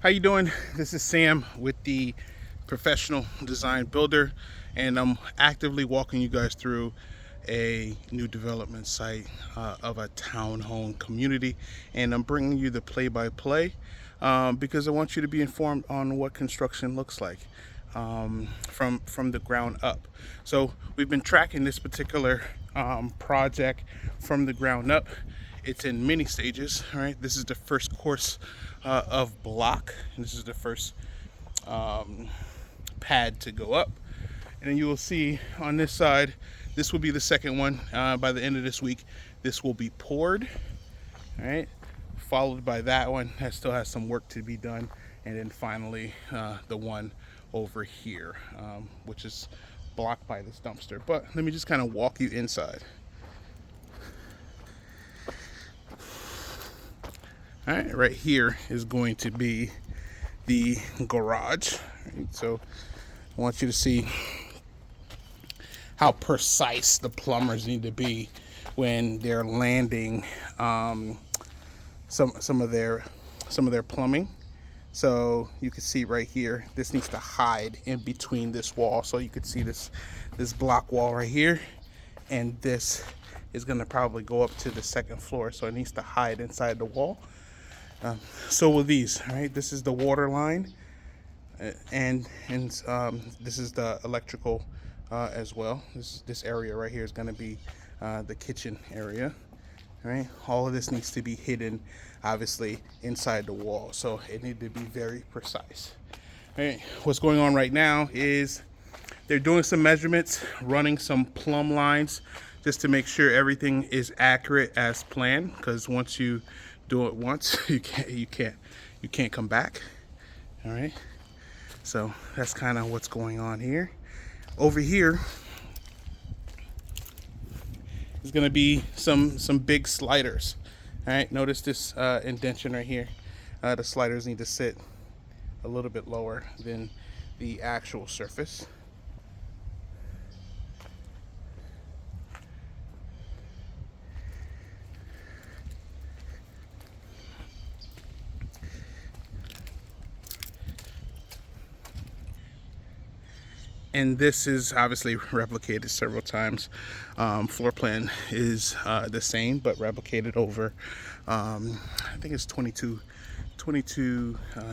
How you doing? This is Sam with the Professional Design Builder, and I'm actively walking you guys through a new development site of a townhome community, and I'm bringing you the play-by-play because I want you to be informed on what construction looks like from the ground up. So we've been tracking this particular project from the ground up. It's in many stages. All right, this is the first course of block, and this is the first pad to go up. And then you will see on this side, this will be the second one. By the end of this week, this will be poured. All right, followed by that one that still has some work to be done, and then finally the one over here, which is blocked by this dumpster. But let me just kind of walk you inside. All right, right here is going to be the garage. Right, so I want you to see how precise the plumbers need to be when they're landing some of their plumbing. So you can see right here, this needs to hide in between this wall. So you can see this block wall right here, and this is going to probably go up to the second floor. So it needs to hide inside the wall. So will these, right? This is the water line, and this is the electrical as well. This area right here is going to be the kitchen area, right? All of this needs to be hidden, obviously, inside the wall. So it needs to be very precise. All right. What's going on right now is they're doing some measurements, running some plumb lines, just to make sure everything is accurate as planned. Because once you do it once, you can't come back. All right, so that's kind of what's going on here. Over here is going to be some big sliders. All right, notice this indentation right here. The sliders need to sit a little bit lower than the actual surface. And this is obviously replicated several times. Floor plan is the same, but replicated over, I think it's 22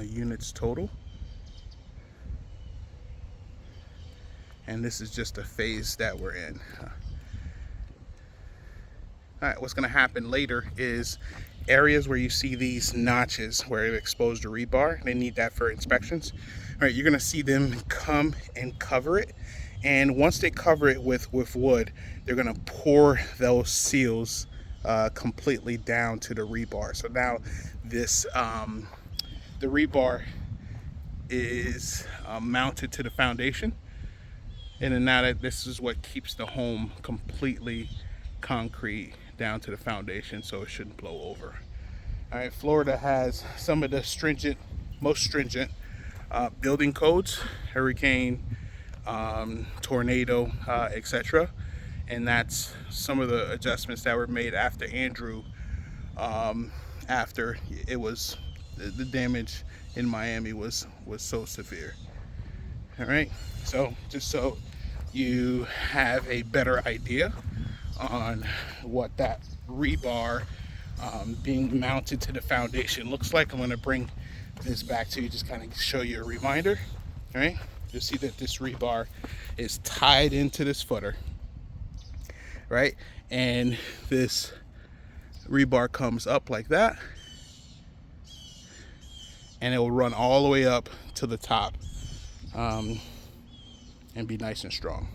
units total. And this is just a phase that we're in. All right, what's gonna happen later is areas where you see these notches where it exposed the rebar, they need that for inspections. All right, you're gonna see them come and cover it. And once they cover it with wood, they're gonna pour those seals completely down to the rebar. So now this, the rebar is mounted to the foundation. And then now that this is what keeps the home completely concrete down to the foundation, so it shouldn't blow over. All right, Florida has some of the most stringent building codes, hurricane, tornado, etc. And that's some of the adjustments that were made after Andrew, after it was, the damage in Miami was so severe. All right, so just so you have a better idea on what that rebar being mounted to the foundation looks like, I'm going to bring this back to you, just kind of show you a reminder. All right, you'll see that this rebar is tied into this footer, right? And this rebar comes up like that, and it will run all the way up to the top and be nice and strong.